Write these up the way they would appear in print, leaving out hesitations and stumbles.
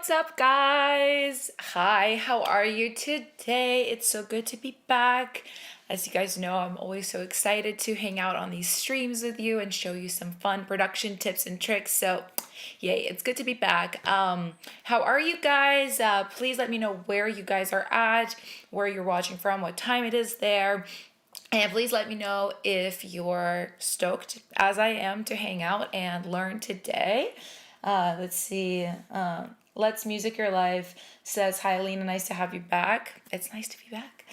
What's up, guys? Hi, how are you today? It's so good to be back. As you guys know, I'm always so excited to hang out on these streams with you and show you some fun production tips and tricks. So, yay, it's good to be back. How are you guys? Please let me know where you guys are at, where you're watching from, what time it is there. And please let me know if you're stoked, as I am, to hang out and learn today. Let's see. Let's Music Your Life says, hi, Alina, nice to have you back. It's nice to be back.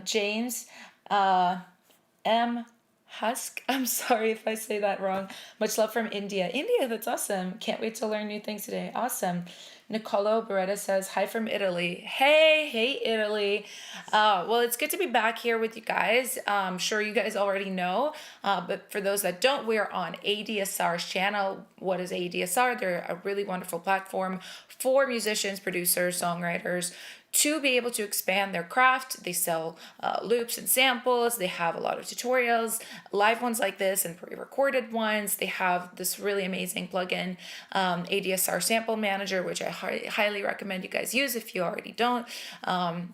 James M. Husk, I'm sorry if I say that wrong. Much love from India. India, that's awesome. Can't wait to learn new things today. Awesome. Nicolo Beretta says, hi from Italy. Hey, Italy. Well, it's good to be back here with you guys. I'm sure you guys already know, but for those that don't, we're on ADSR's channel. What is ADSR? They're a really wonderful platform for musicians, producers, songwriters, to be able to expand their craft. They sell loops and samples. They have a lot of tutorials, live ones like this and pre-recorded ones. They have this really amazing plugin, ADSR Sample Manager, which I highly recommend you guys use if you already don't.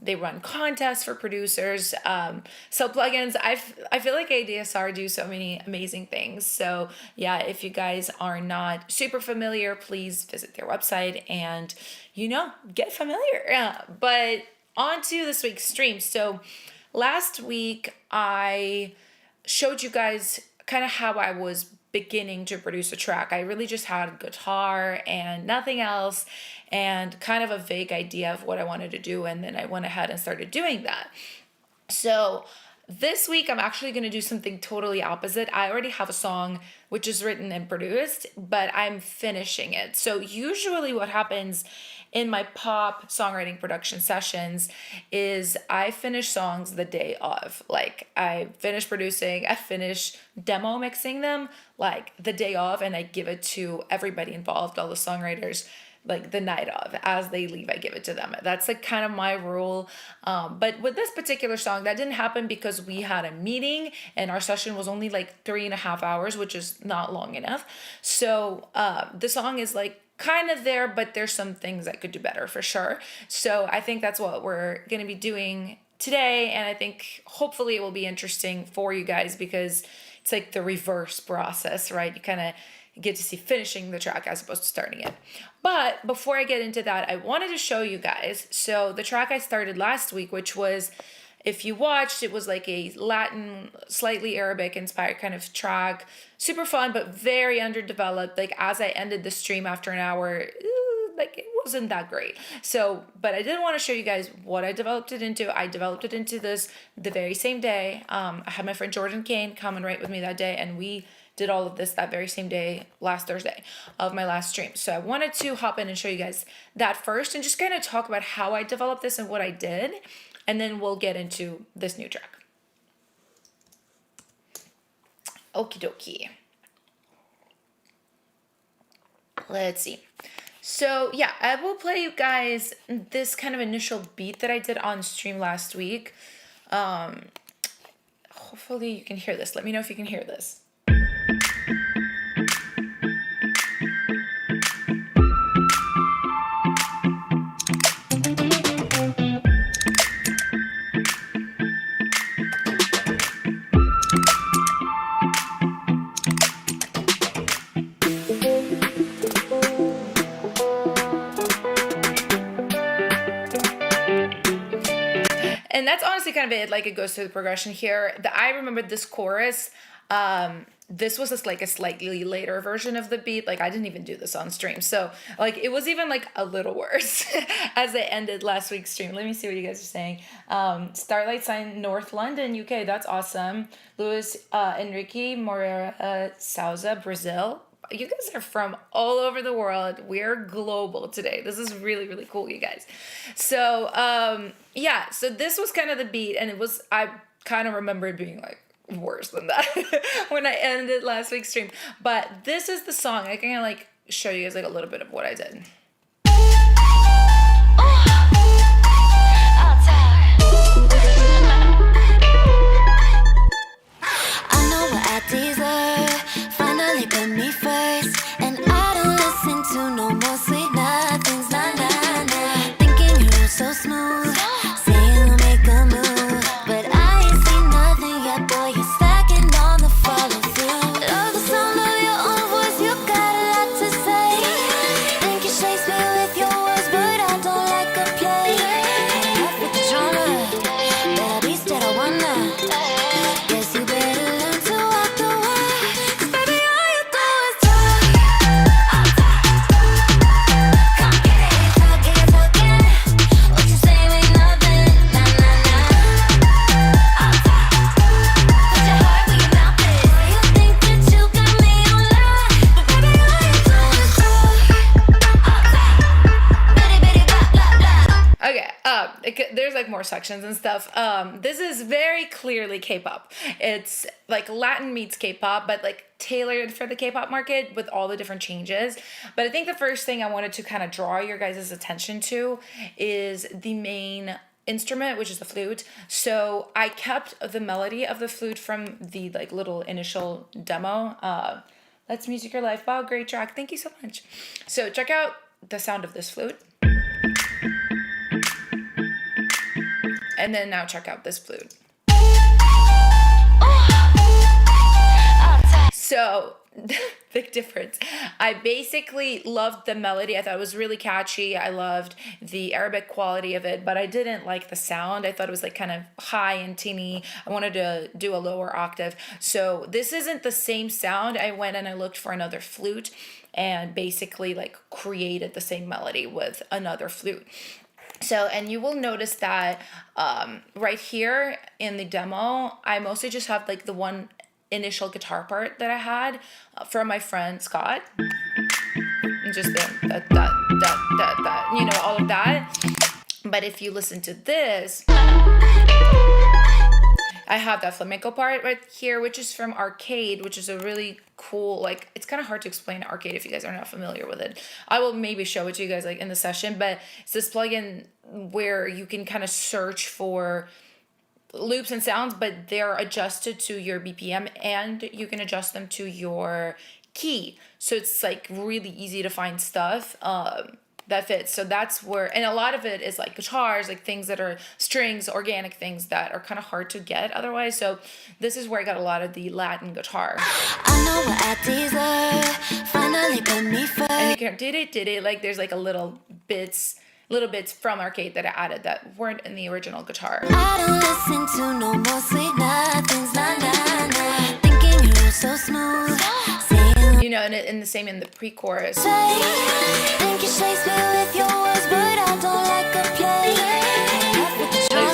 They run contests for producers, sell plugins. I feel like ADSR do so many amazing things. So yeah, if you guys are not super familiar, please visit their website and get familiar. But on to this week's stream. So last week I showed you guys kind of how I was beginning to produce a track. I really just had guitar and nothing else and kind of a vague idea of what I wanted to do. And then I went ahead and started doing that. So this week, I'm actually going to do something totally opposite. I already have a song which is written and produced, but I'm finishing it. So usually what happens in my pop songwriting production sessions is I finish songs the day of. Like, I finish producing, I finish demo mixing them like the day of, and I give it to everybody involved, all the songwriters, like the night of. As they leave, I give it to them. That's like kind of my rule. But with this particular song, that didn't happen because we had a meeting and our session was only like 3.5 hours, which is not long enough. So the song is like kind of there, but there's some things I could do better for sure. So I think that's what we're going to be doing today. And I think hopefully it will be interesting for you guys because it's like the reverse process, right? You kind of get to see finishing the track as opposed to starting it. But before I get into that, I wanted to show you guys. So the track I started last week, which was, if you watched, it was like a Latin, slightly Arabic inspired kind of track. Super fun, but very underdeveloped. Like, as I ended the stream after an hour, like, it wasn't that great. So, but I didn't want to show you guys what I developed it into. I developed it into this the very same day. I had my friend Jordan Kane come and write with me that day, and we did all of this that very same day, last Thursday of my last stream. So I wanted to hop in and show you guys that first and just kind of talk about how I developed this and what I did. And then we'll get into this new track. Okie dokie. Let's see. So yeah, I will play you guys this kind of initial beat that I did on stream last week. Hopefully you can hear this. Let me know if you can hear this. And that's honestly kind of it. Like, it goes through the progression here. I remember this chorus. This was just like a slightly later version of the beat. Like, I didn't even do this on stream. So like, it was even like a little worse as I ended last week's stream. Let me see what you guys are saying. Starlight Sign, North London, UK. That's awesome. Luis Enrique Moreira Souza, Brazil. You guys are from all over the world. We're global today. This is really, really cool, you guys. So, yeah, so this was kind of the beat, and I kind of remember it being like worse than that when I ended last week's stream. But this is the song. I can like show you guys like a little bit of what I did. I know what I deserve. Finally put me first, and I don't listen to no more sweet nothings. Nah, nah. There's like more sections and stuff. This is very clearly K-pop. It's like Latin meets K-pop, but like tailored for the K-pop market with all the different changes. But I think the first thing I wanted to kind of draw your guys' attention to is the main instrument, which is the flute. So I kept the melody of the flute from the like little initial demo. Let's Music Your Life. Wow, great track. Thank you so much. So check out the sound of this flute. And then now check out this flute. So, big difference. I basically loved the melody. I thought it was really catchy. I loved the Arabic quality of it, but I didn't like the sound. I thought it was like kind of high and teeny. I wanted to do a lower octave. So this isn't the same sound. I went and I looked for another flute and basically like created the same melody with another flute. So, and you will notice that right here in the demo, I mostly just have like the one initial guitar part that I had from my friend Scott. And just that, you know, all of that. But if you listen to this, I have that flamenco part right here, which is from Arcade, which is a really cool, like, it's kind of hard to explain Arcade if you guys are not familiar with it. I will maybe show it to you guys like in the session, but it's this plugin where you can kind of search for loops and sounds, but they're adjusted to your BPM and you can adjust them to your key. So it's like really easy to find stuff that fits. So that's where, and a lot of it is like guitars, like things that are strings, organic things that are kind of hard to get otherwise. So this is where I got a lot of the Latin guitar. I know what I deserve. Finally put me first. And you can did it like there's like a little bits from Arcade that I added that weren't in the original guitar. I don't listen to no more sweet nothings, nah, nah, nah. Thinking you're so smooth. You know, and the same in the pre-chorus. Think you Shakespeare with your words, but I don't like a play.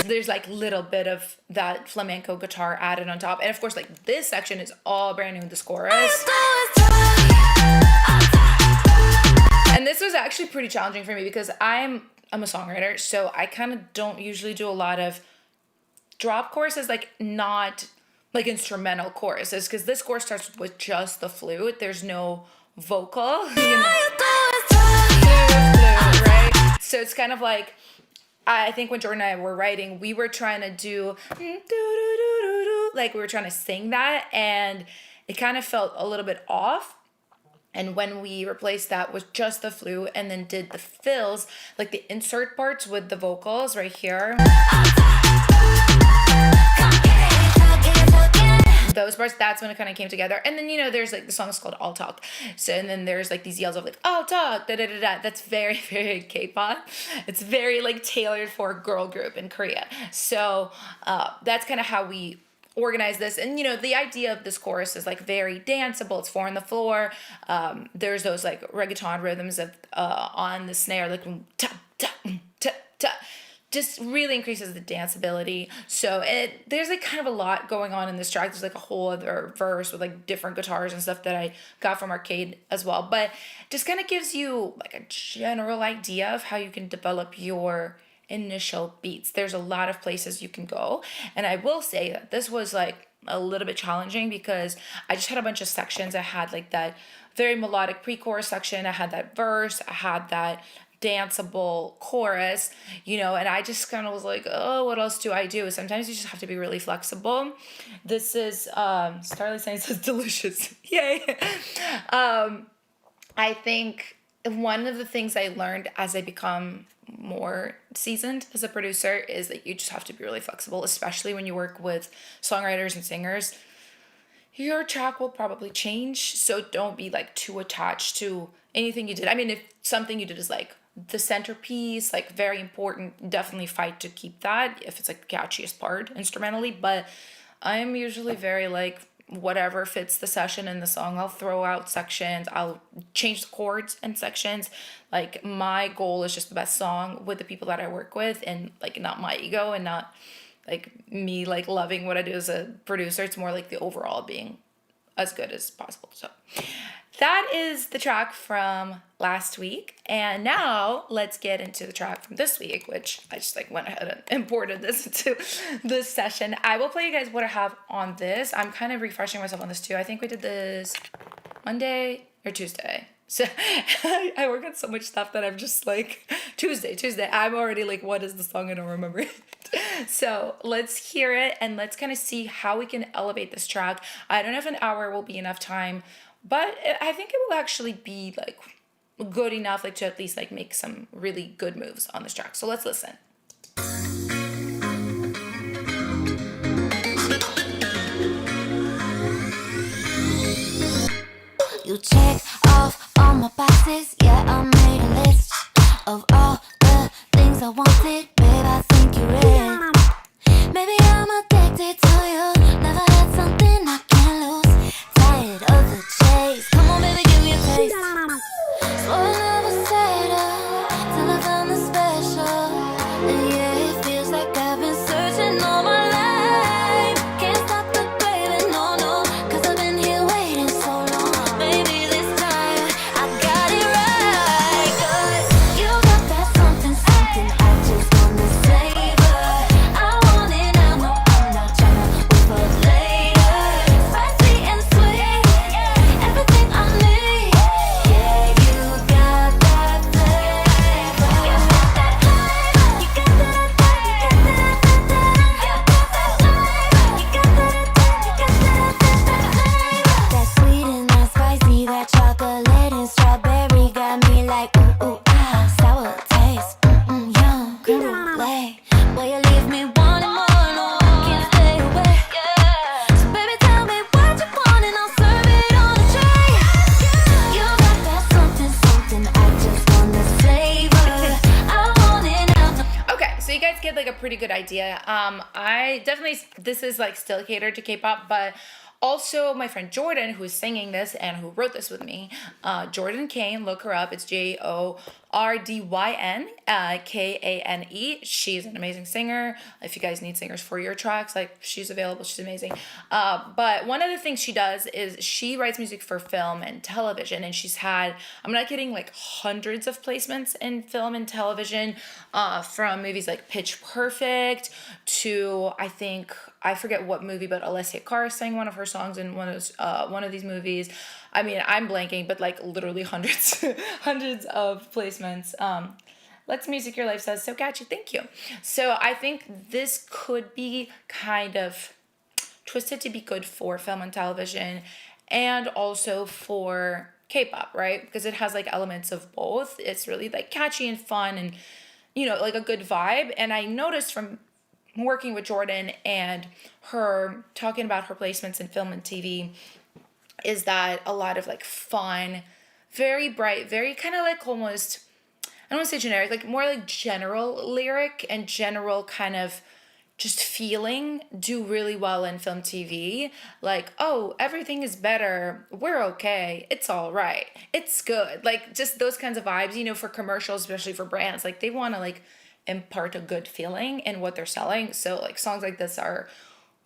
There's like little bit of that flamenco guitar added on top. And of course, like this section is all brand new in this chorus. And this was actually pretty challenging for me because I'm a songwriter, so I kind of don't usually do a lot of drop choruses, like not like instrumental choruses, because this chorus starts with just the flute. There's no vocal, you know. Flute, right? So it's kind of like, I think when Jordan and I were writing, we were trying to do like we were trying to sing that, and it kind of felt a little bit off. And when we replaced that with just the flute and then did the fills, like the insert parts with the vocals right here, those parts, that's when it kind of came together. And then, you know, there's like the song is called All Talk. So, and then there's like these yells of like, All Talk, da da da da. That's very, very K-pop. It's very like tailored for a girl group in Korea. So that's kind of how we organize this. And you know, the idea of this chorus is like very danceable. It's 4 on the floor. There's those like reggaeton rhythms of on the snare, like ta ta ta ta, just really increases the danceability. So there's like kind of a lot going on in this track. There's like a whole other verse with like different guitars and stuff that I got from Arcade as well, but just kind of gives you like a general idea of how you can develop your initial beats. There's a lot of places you can go, and I will say that this was like a little bit challenging because I just had a bunch of sections. I had like that very melodic pre-chorus section, I had that verse, I had that danceable chorus, you know, and I just kind of was like, oh, what else do I do? Sometimes you just have to be really flexible. This is Starlight Sign says delicious. Yay. I think one of the things I learned as I become more seasoned as a producer is that you just have to be really flexible, especially when you work with songwriters and singers. Your track will probably change, so don't be like too attached to anything you did. I mean, if something you did is like the centerpiece, like very important, definitely fight to keep that if it's like the catchiest part instrumentally. But I'm usually very like whatever fits the session and the song. I'll throw out sections, I'll change the chords and sections. Like my goal is just the best song with the people that I work with, and like not my ego and not like me like loving what I do as a producer. It's more like the overall being as good as possible. So that is the track from last week. And now let's get into the track from this week, which I just like went ahead and imported this into this session. I will play you guys what I have on this. I'm kind of refreshing myself on this too. I think we did this Monday or Tuesday. So I work on so much stuff that I'm just like, Tuesday. I'm already like, what is the song? I don't remember it. So let's hear it and let's kind of see how we can elevate this track. I don't know if an hour will be enough time, but I think it will actually be like good enough like to at least like make some really good moves on this track. So let's listen. You check off all my boxes, yeah, I made a list of all the things I wanted, babe, I think you're it. Maybe I'm addicted to you, never had something I can't lose. Tired of the chase, come on baby, give me a taste. So I never settle till I found the special. And yeah, it feels like I've been searching all my life. Can't stop the craving, no, no, cause I've been here waiting so long. Baby, this time I got it right. Cause you got that something, something I just wanna savor. I want it now, no, I'm not tryna wait for later. Spicy and sweet, everything I need. Yeah, you got that flavor. You got that flavor. You got that, you got that, you got that, you got that flavor. You got that, you got that, you got that flavor. That sweet and that spicy, that chocolate and strawberry got me like ooh ooh ah, sour taste, yum, creme brulee. Will you leave me wanting more? No, I can't stay away. So baby, tell me what you want and I'll serve it on a tray. You got that something, something I just wanna savor. I want it now. Okay, so you guys get like a pretty good idea. I definitely, this is like still catered to K-pop, but also my friend Jordan, who is singing this and who wrote this with me, Jordan Kane, look her up. It's Jordyn, Kane. She's an amazing singer. If you guys need singers for your tracks, like she's available. She's amazing. But one of the things she does is she writes music for film and television, and she's had, I'm not kidding, like hundreds of placements in film and television, from movies like Pitch Perfect to I forget what movie, but Alessia Cara sang one of her songs in one of these movies. I mean, I'm blanking, but like literally hundreds of placements. Let's Music Your Life says, so catchy, thank you. So I think this could be kind of twisted to be good for film and television and also for K-pop, right? Because it has like elements of both. It's really like catchy and fun and, you know, like a good vibe. And I noticed from working with Jordan and her talking about her placements in film and TV is that a lot of like fun, very bright, very kind of like almost, I don't want to say generic, like more like general lyric and general kind of just feeling do really well in film TV. Like, oh, everything is better. We're okay. It's all right. It's good. Like just those kinds of vibes, you know, for commercials, especially for brands, like they want to like impart a good feeling in what they're selling. So like songs like this are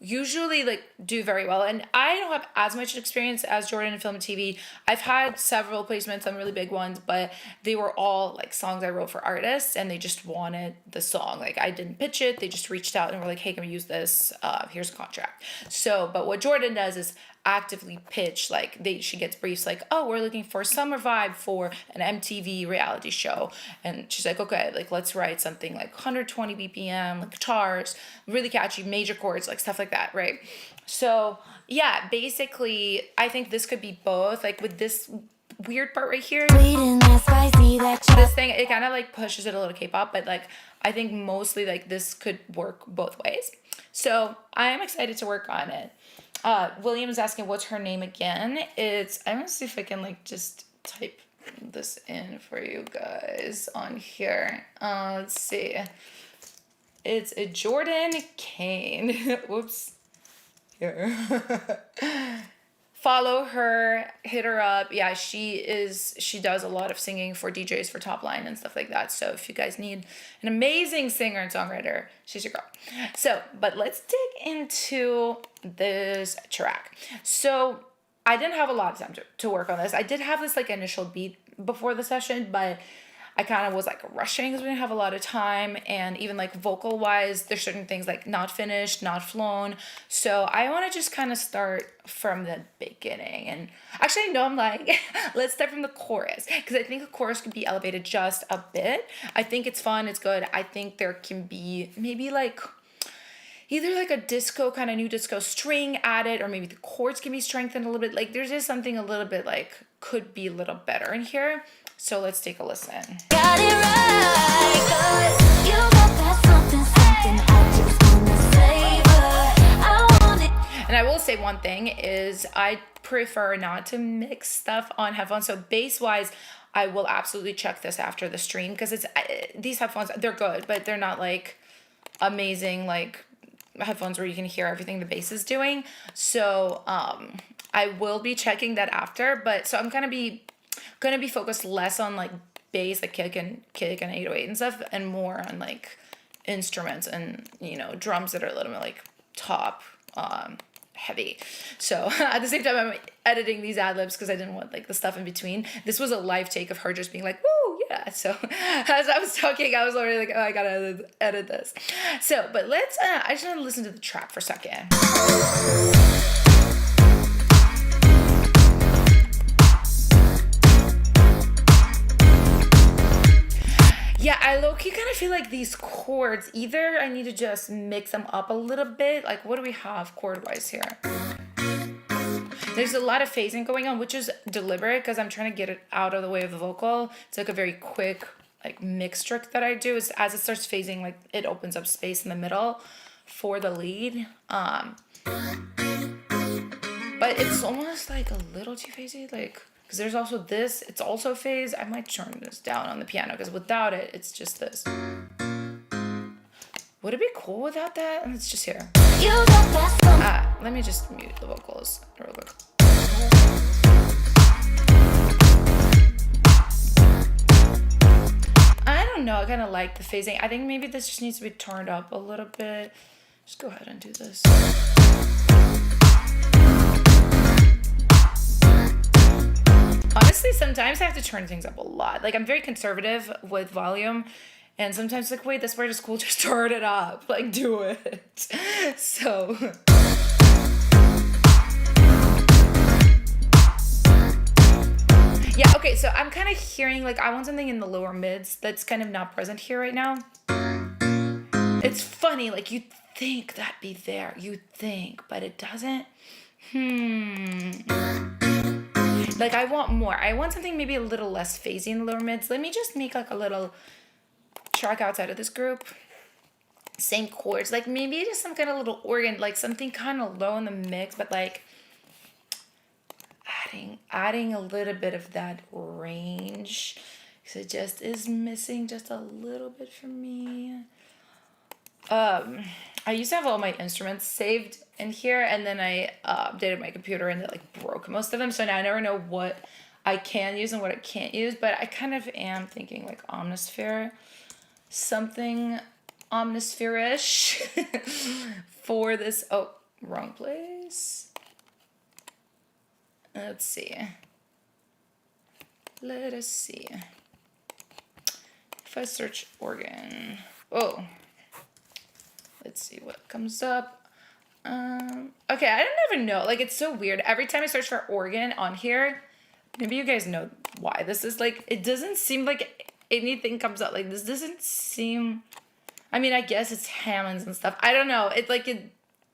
usually like do very well. And I don't have as much experience as Jordan in film and TV. I've had several placements, some really big ones, but they were all like songs I wrote for artists and they just wanted the song. Like I didn't pitch it. They just reached out and were like, hey, can we use this? Here's a contract. So, but what Jordan does is actively pitch, like she gets briefs like, oh, we're looking for summer vibe for an MTV reality show, and she's like, okay, like let's write something like 120 BPM, like guitars, really catchy, major chords, like stuff like that, right? So yeah, basically I think this could be both, like with this weird part right here, this thing, it kind of like pushes it a little K-pop, but like I think mostly like this could work both ways. So I am excited to work on it. William is asking what's her name again. I'm gonna see if I can like just type this in for you guys on here. Let's see. It's a Jordan Kane. Whoops. Here. Follow her, hit her up. Yeah, she does a lot of singing for DJs for Top Line and stuff like that. So if you guys need an amazing singer and songwriter, she's your girl. So, but let's dig into this track. So I didn't have a lot of time to work on this. I did have this like initial beat before the session, but I kind of was like rushing because we didn't have a lot of time. And even like vocal wise, there's certain things like not finished, not flown. So I want to just kind of start from the beginning. And actually, no, I'm like, let's start from the chorus, because I think the chorus could be elevated just a bit. I think it's fun. It's good. I think there can be maybe like either like a disco, kind of new disco string added, or maybe the chords can be strengthened a little bit. Like there's just something a little bit like could be a little better in here. So let's take a listen. Got it right, 'cause you got that something, something I just wanna savor. I want it. And I will say one thing is I prefer not to mix stuff on headphones. So bass wise, I will absolutely check this after the stream, because it's these headphones, they're good, but they're not like amazing like headphones where you can hear everything the bass is doing. So I will be checking that after, but so I'm gonna be focused less on like bass, like kick and 808 and stuff, and more on like instruments and, you know, drums that are a little bit like top heavy. So at the same time, I'm editing these ad libs because I didn't want like the stuff in between. This was a live take of her just being like, woo, yeah. So as I was talking, I was already like, oh, I gotta edit this. So, but let's, I just want to listen to the track for a second. Yeah, I low-key kind of feel like these chords, either I need to just mix them up a little bit. Like, what do we have chord-wise here? There's a lot of phasing going on, which is deliberate because I'm trying to get it out of the way of the vocal. It's like a very quick, like, mix trick that I do. Is as it starts phasing, like, it opens up space in the middle for the lead. But it's almost like a little too phasey, like... Because there's also this, it's also phase. I might turn this down on the piano, because without it, it's just this. Would it be cool without that? Let's just hear. Let me just mute the vocals real quick. I don't know, I kind of like the phasing. I think maybe this just needs to be turned up a little bit. Just go ahead and do this. Honestly, sometimes I have to turn things up a lot. Like, I'm very conservative with volume, and sometimes like, wait, this part is cool, just turn it up. Like, do it. So... yeah, okay, so I'm kind of hearing, like, I want something in the lower mids that's kind of not present here right now. It's funny, like, you'd think that'd be there. You'd think, but it doesn't. Like, I want more. I want something maybe a little less phasey in the lower mids. Let me just make, like, a little track outside of this group. Same chords. Like, maybe just some kind of little organ, like, something kind of low in the mix, but, like, adding a little bit of that range. Because it just is missing just a little bit for me. I used to have all my instruments saved in here, and then I updated my computer and it like broke most of them. So now I never know what I can use and what I can't use, but I kind of am thinking like Omnisphere, something Omnisphere-ish for this. Oh, wrong place. Let's see. Let us see. If I search organ. Oh. Let's see what comes up. Okay, I don't even know. Like, it's so weird. Every time I search for organ on here, maybe you guys know why this is. Like, it doesn't seem like anything comes up. Like, this doesn't seem... I mean, I guess it's Hammonds and stuff. I don't know.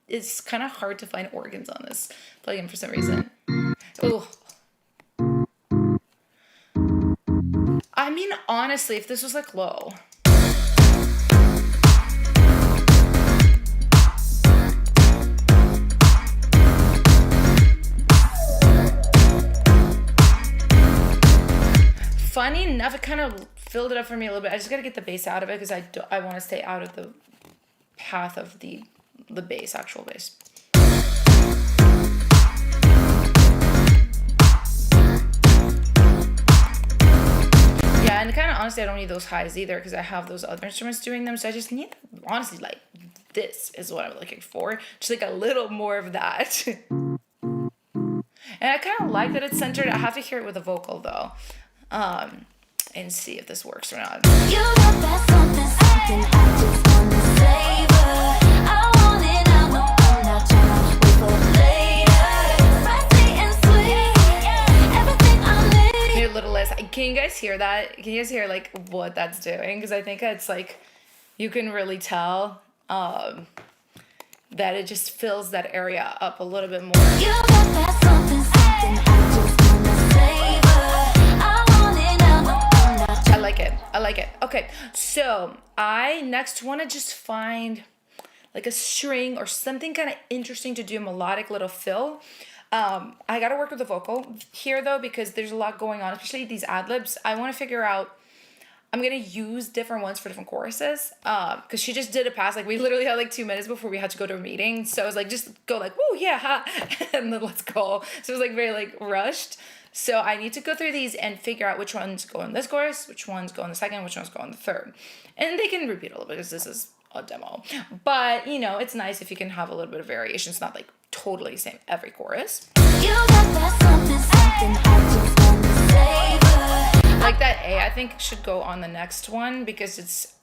It's kind of hard to find organs on this plugin for some reason. Ooh. I mean, honestly, if this was, like, low... Funny enough, it kind of filled it up for me a little bit. I just gotta get the bass out of it because I want to stay out of the path of the bass, actual bass. Yeah, and kind of honestly, I don't need those highs either because I have those other instruments doing them. So I just need, honestly, like, this is what I'm looking for. Just like a little more of that. And I kind of like that it's centered. I have to hear it with a vocal though, and see if this works or not. You got that something, something I just wanna savor. I want it now, no, I'm not trying to wait for later. Spicy and sweet, everything I need. Maybe a little less. Can you guys hear that? Can you guys hear like what that's doing? Because I think it's like, you can really tell that it just fills that area up a little bit more. You got that something, something I just wanna savor. I want it now, no, I'm not I like it. I like it. Okay, so I next want to just find like a string or something kind of interesting to do a melodic little fill. I got to work with the vocal here though, because there's a lot going on, especially these ad libs. I want to figure out, I'm going to use different ones for different choruses. Because she just did a pass. Like we literally had like 2 minutes before we had to go to a meeting. So I was like, just go like, woo, yeah, ha. And then let's go. So it was like very like rushed. So I need to go through these and figure out which ones go in this chorus, which ones go in the second, which ones go in the third. And they can repeat a little bit because this is a demo. But, you know, it's nice if you can have a little bit of variation. It's not like totally the same every chorus. You got that something, something I just wanna savor. Like that A, I think should go on the next one because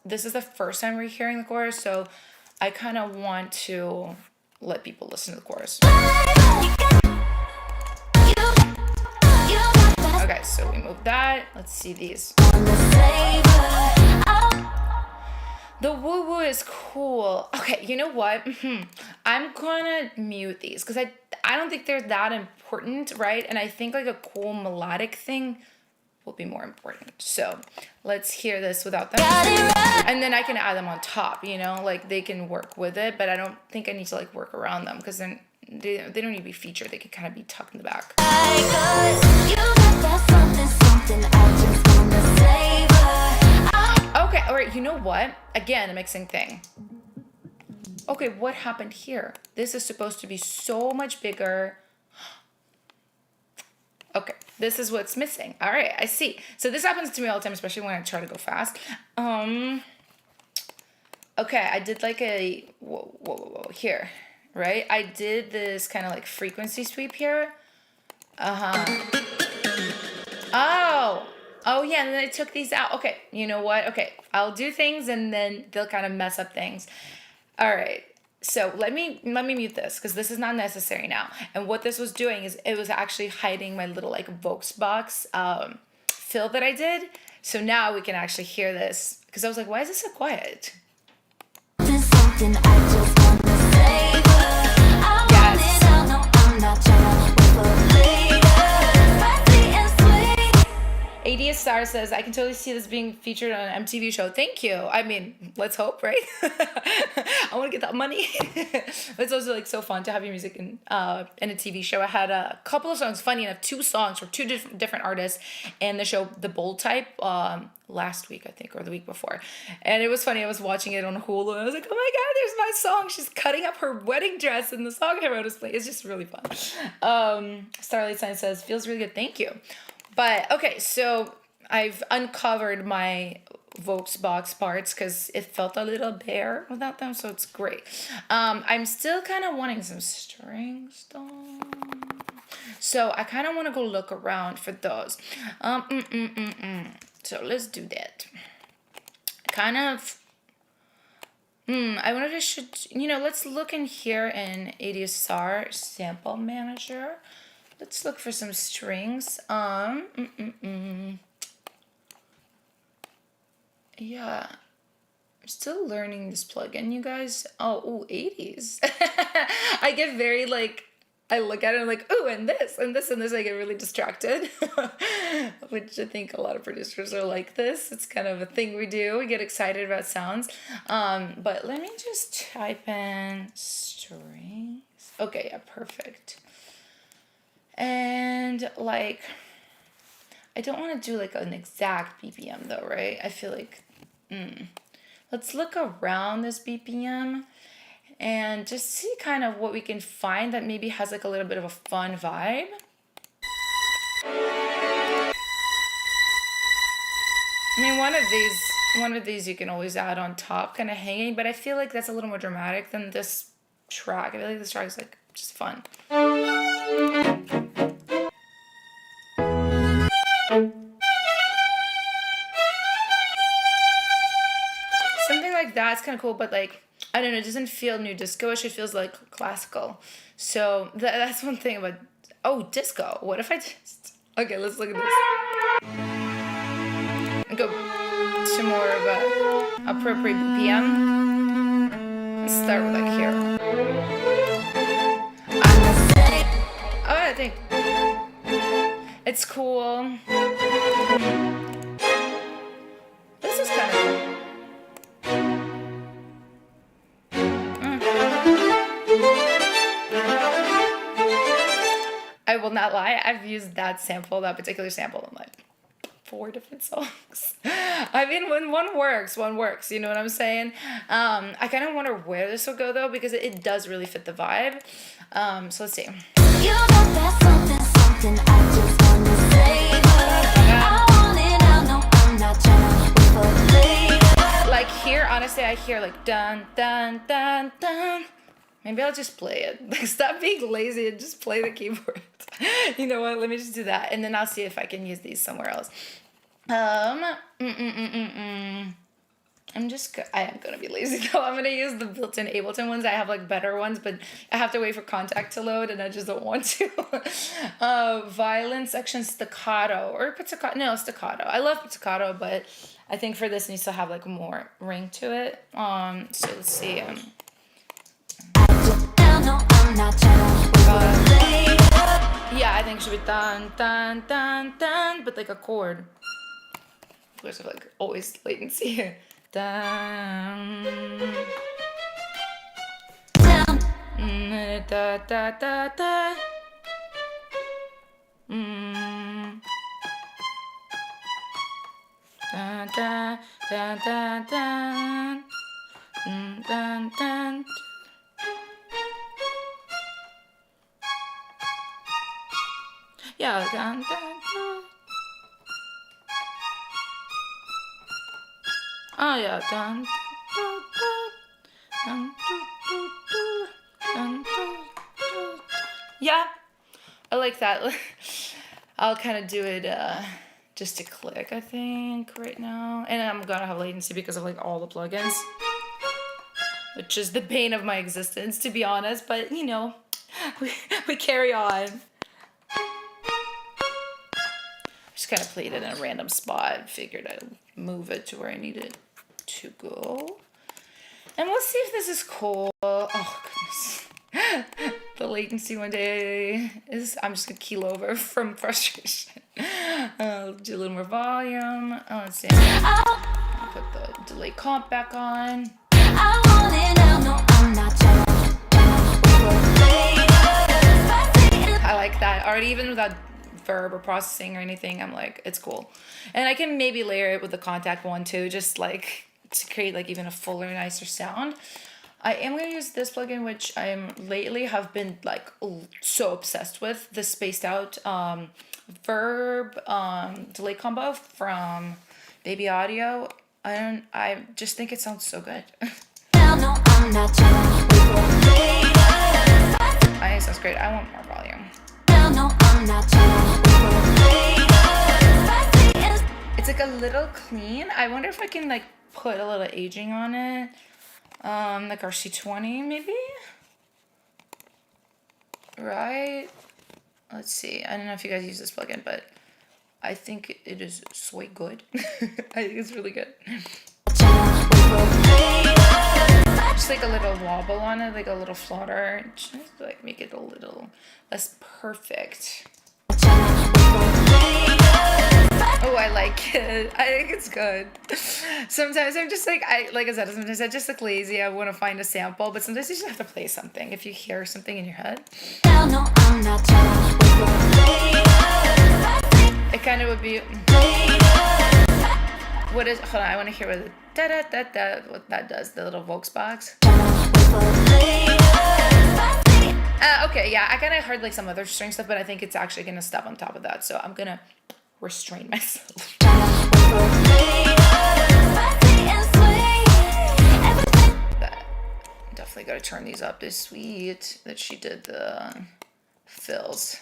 this is the first time we're hearing the chorus. So I kind of want to let people listen to the chorus. Okay, so we move that. Let's see these. The woo woo is cool. Okay, you know what? I'm gonna mute these because I don't think they're that important, right? And I think like a cool melodic thing will be more important. So let's hear this without them. And then I can add them on top, you know? Like they can work with it, but I don't think I need to like work around them because then they don't need to be featured. They can kind of be tucked in the back. Okay, all right, you know what? Again, a mixing thing. Okay, what happened here? This is supposed to be so much bigger. Okay, this is what's missing. All right, I see. So this happens to me all the time, especially when I try to go fast. Okay, I did like a, whoa, here, right? I did this kind of like frequency sweep here. Oh yeah, and then I took these out. Okay, you know what? Okay, I'll do things and then they'll kind of mess up things. All right, so let me mute this because this is not necessary now. And what this was doing is it was actually hiding my little like Voxbox fill that I did. So now we can actually hear this because I was like, why is this so quiet? ADSR says, I can totally see this being featured on an MTV show. Thank you. I mean, let's hope, right? I want to get that money. It's also like so fun to have your music in a TV show. I had a couple of songs, funny enough, 2 songs from 2 different artists in the show The Bold Type last week, I think, or the week before. And it was funny. I was watching it on Hulu and I was like, oh my God, there's my song. She's cutting up her wedding dress in the song I wrote is playing. It's just really fun. Starlight Sign says, feels really good. Thank you. But okay, so I've uncovered my Voxbox parts because it felt a little bare without them, so it's great. I'm still kind of wanting some strings though. So I kind of want to go look around for those. So let's do that. Kind of, I wonder if I should, let's look in here in ADSR Sample Manager. Let's look for some strings. Yeah, I'm still learning this plugin, you guys. Oh, 80s. I get very I look at it and I'm like, oh, and this, and this, and this. I get really distracted, which I think a lot of producers are like this. It's kind of a thing we do. We get excited about sounds. But let me just type in strings. Okay, yeah, perfect. And I don't want to do an exact BPM though, right? I feel like, let's look around this BPM and just see kind of what we can find that maybe has a little bit of a fun vibe. I mean, one of these you can always add on top, kind of hanging, but I feel like that's a little more dramatic than this track. I feel like this track is just fun. yeah, it's kind of cool, but like, I don't know, it doesn't feel new disco-ish, it feels like classical. So that's one thing about, oh, disco. What if I just, okay, let's look at this. And go to more of a appropriate BPM. Let's start with like here. Oh, I think it's cool. This is kind of cool. I will not lie, I've used that particular sample in like 4 different songs. I mean, when one works, you know what I'm saying? I kind of wonder where this will go though, because it does really fit the vibe. So let's see. You know that's something I just wanna say. I want it, I know I'm not trying to for later. Like here, honestly, I hear like dun dun dun dun. Maybe I'll just play it. Like, stop being lazy and just play the keyboard. You know what? Let me just do that, and then I'll see if I can use these somewhere else. I am gonna be lazy though. I'm gonna use the built-in Ableton ones. I have like better ones, but I have to wait for Contact to load, and I just don't want to. Violin section staccato or pizzicato. No, staccato. I love pizzicato, but I think for this it needs to have like more ring to it. So let's see. Yeah, I think it should be dun dun dun dun, but like a chord. There's like always latency here. Dun. Da da da da. Da da da da da. Dun dun. Yeah, dun, dun, dun. Oh yeah, dun, dun, dun, dun, dun, dun, dun. Yeah, I like that. I'll kind of do it just to click, I think, right now. And I'm gonna have latency because of like all the plugins, which is the bane of my existence, to be honest. But you know, we carry on. Just kind of played it in a random spot. Figured I'd move it to where I need it to go. And we'll see if this is cool. Oh, goodness. The latency one day is... I'm just going to keel over from frustration. I'll do a little more volume. Oh, let's see. I'll put the delay comp back on. I like that. Already, even without verb or processing or anything, I'm like, it's cool. And I can maybe layer it with the Contact one too, just like to create like even a fuller, nicer sound. I am going to use this plugin, which I'm lately have been like so obsessed with, the spaced out verb delay combo from Baby Audio. I just think it sounds so good. I think it sounds great. I want more volume. It's like a little clean. I wonder if I can like put a little aging on it. Like RC20 maybe? Right? Let's see. I don't know if you guys use this plugin, but I think it is so good. I think it's really good. Just like a little wobble on it, like a little flutter. Just like make it a little less perfect. Oh, I like it. I think it's good. Sometimes I'm just like, like I said, sometimes I just look lazy. I want to find a sample, but sometimes you just have to play something. If you hear something in your head, it kind of would be. What is? Hold on, I want to hear what da da da da. What that does? The little Volksbox. Okay, yeah, I kind of heard like some other string stuff, but I think it's actually gonna step on top of that, so I'm gonna restrain myself. Definitely gotta turn these up. It's sweet that she did the fills.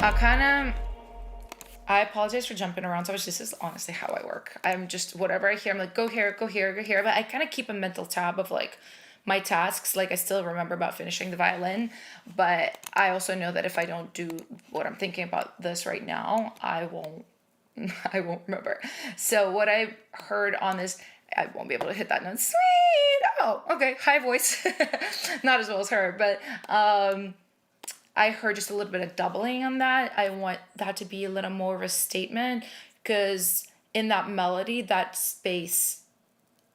I'll kind of I apologize for jumping around so much. This is honestly how I work. I'm just, whatever I hear, I'm like, go here, go here, go here. But I kind of keep a mental tab of like my tasks. Like I still remember about finishing the violin, but I also know that if I don't do what I'm thinking about this right now, I won't I won't remember. So what I heard on this, I won't be able to hit that note. Sweet. Oh, okay. High voice. Not as well as her, but I heard just a little bit of doubling on that. I want that to be a little more of a statement because in that melody, that space,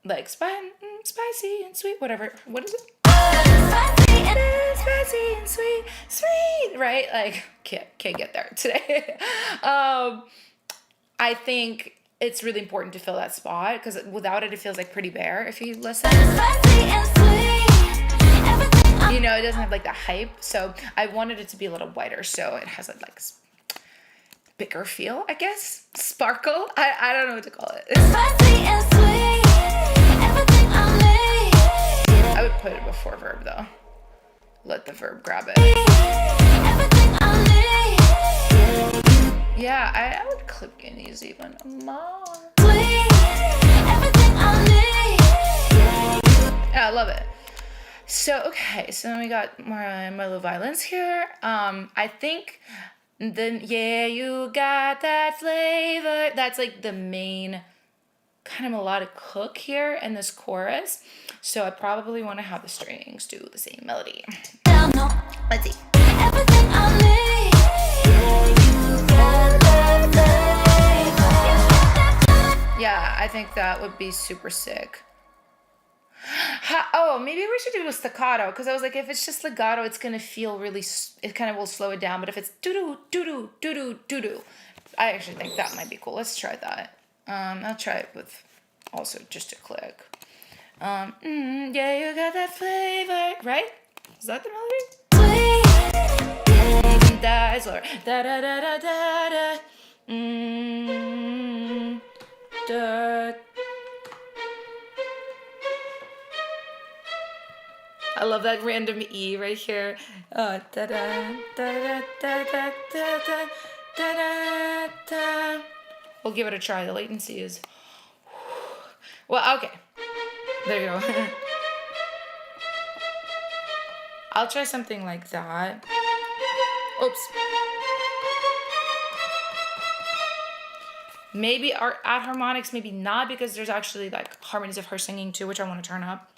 like spicy and sweet, whatever. What is it? Spicy and sweet, sweet, right? Like can't get there today. I think it's really important to fill that spot because without it, it feels like pretty bare if you listen. You know, it doesn't have like the hype. So I wanted it to be a little whiter so it has a like bigger feel, I guess. Sparkle. I don't know what to call it. I would put it before verb though. Let the verb grab it. Yeah, I would click in these even more. Yeah, I love it. So, okay, so then we got my little violins here. I think then, yeah, you got that flavor. That's like the main kind of melodic hook here in this chorus. So I probably want to have the strings do the same melody. Let's see. Yeah, I think that would be super sick. Oh, maybe we should do a staccato because I was like, if it's just legato, it's gonna feel really. It kind of will slow it down. But if it's doo doo doo doo doo doo doo doo, I actually think that might be cool. Let's try that. I'll try it with also just a click. Yeah, you got that flavor, right? Is that the melody? That's lower. Da da da da da da. Da. I love that random E right here. Da da da da da da da da da da. We'll give it a try. The latency is. Well, okay. There you go. I'll try something like that. Oops. Maybe our add harmonics, maybe not, because there's actually like harmonies of her singing too, which I want to turn up.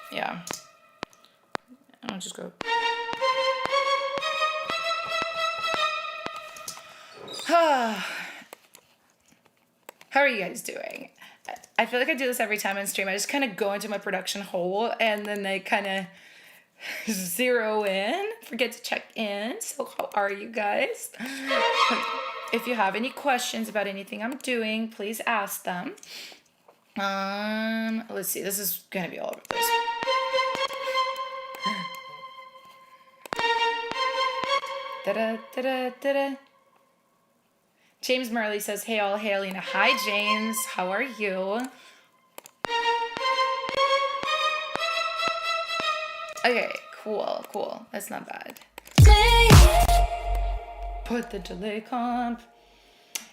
Yeah. I'll just go. How are you guys doing? I feel like I do this every time on stream. I just kind of go into my production hole and then I kind of zero in, forget to check in. So how are you guys? If you have any questions about anything I'm doing, please ask them. Let's see, this is gonna be all over the place. Da-da, da-da, da-da. James Murley says, hey all, hey Alina. Hi James, how are you? Okay, cool. That's not bad. Put the delay comp.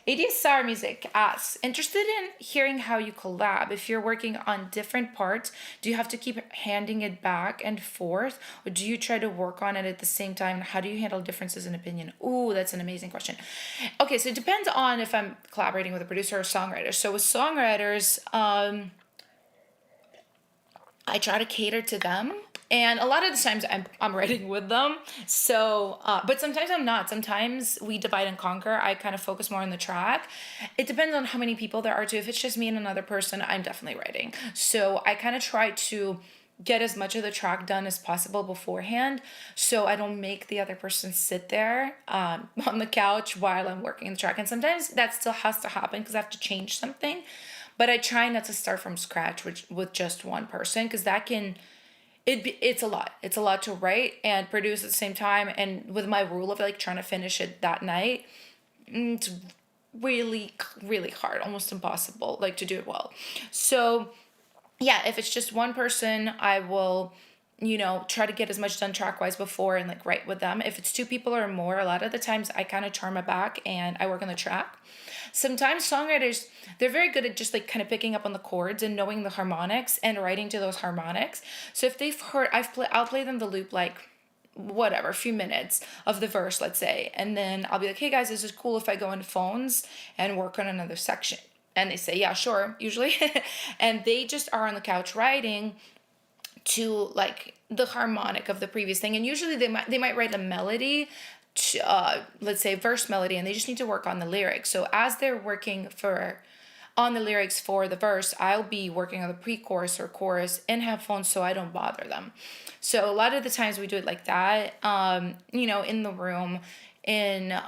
ADSR Music asks, interested in hearing how you collab. If you're working on different parts, do you have to keep handing it back and forth? Or do you try to work on it at the same time? How do you handle differences in opinion? Ooh, that's an amazing question. Okay, so it depends on if I'm collaborating with a producer or songwriter. So with songwriters, I try to cater to them. And a lot of the times I'm writing with them. So, but sometimes I'm not. Sometimes we divide and conquer. I kind of focus more on the track. It depends on how many people there are too. If it's just me and another person, I'm definitely writing. So I kind of try to get as much of the track done as possible beforehand. So I don't make the other person sit there on the couch while I'm working the track. And sometimes that still has to happen because I have to change something. But I try not to start from scratch with just one person because that can... It's a lot. It's a lot to write and produce at the same time. And with my rule of like trying to finish it that night, it's really, really hard, almost impossible, like to do it well. So yeah, if it's just one person, I will try to get as much done track wise before and like write with them. If it's 2 people or more, a lot of the times I kind of charm it back and I work on the track. Sometimes songwriters, they're very good at just like kind of picking up on the chords and knowing the harmonics and writing to those harmonics. So if they've heard, I'll play them the loop like whatever, a few minutes of the verse, let's say, and then I'll be like, hey guys, is it cool if I go into phones and work on another section? And they say, yeah, sure, usually. And they just are on the couch writing to like the harmonic of the previous thing, and usually they might write a melody, let's say verse melody, and they just need to work on the lyrics. So as they're working on the lyrics for the verse, I'll be working on the pre-chorus or chorus in headphones so I don't bother them. So a lot of the times we do it like that, in the room. In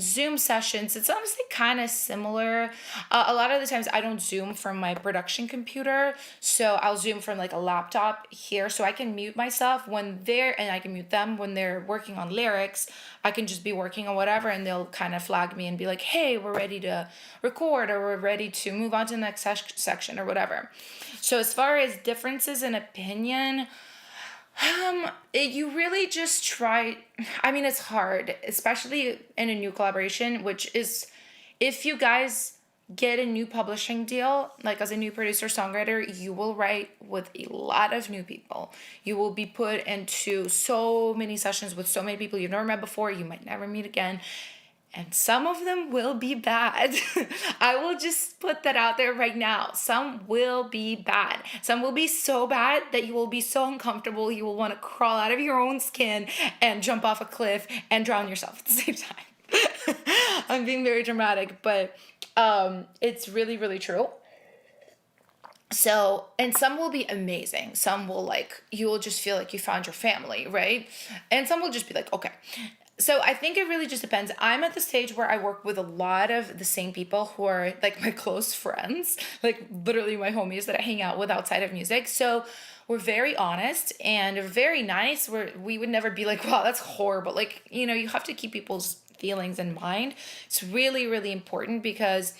Zoom sessions, it's honestly kind of similar. A lot of the times I don't Zoom from my production computer, so I'll Zoom from like a laptop here, so I can mute myself when and I can mute them when they're working on lyrics. I can just be working on whatever, and they'll kind of flag me and be like, hey, we're ready to record, or we're ready to move on to the next section or whatever. So as far as differences in opinion, you really just try. I mean, it's hard, especially in a new collaboration, which is if you guys get a new publishing deal, like as a new producer songwriter, you will write with a lot of new people. You will be put into so many sessions with so many people you've never met before, you might never meet again. And some of them will be bad. I will just put that out there right now. Some will be bad. Some will be so bad that you will be so uncomfortable, you will want to crawl out of your own skin and jump off a cliff and drown yourself at the same time. I'm being very dramatic, but it's really, really true. So, and some will be amazing. Some will you will just feel like you found your family, right? And some will just be like, okay. So I think it really just depends. I'm at the stage where I work with a lot of the same people who are like my close friends, like literally my homies that I hang out with outside of music. So we're very honest and very nice. We would never be like, wow, that's horrible. Like, you have to keep people's feelings in mind. It's really, really important because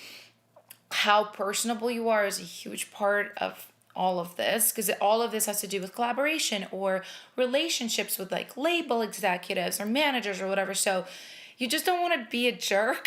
how personable you are is a huge part of all of this, because all of this has to do with collaboration or relationships with like label executives or managers or whatever. So you just don't want to be a jerk.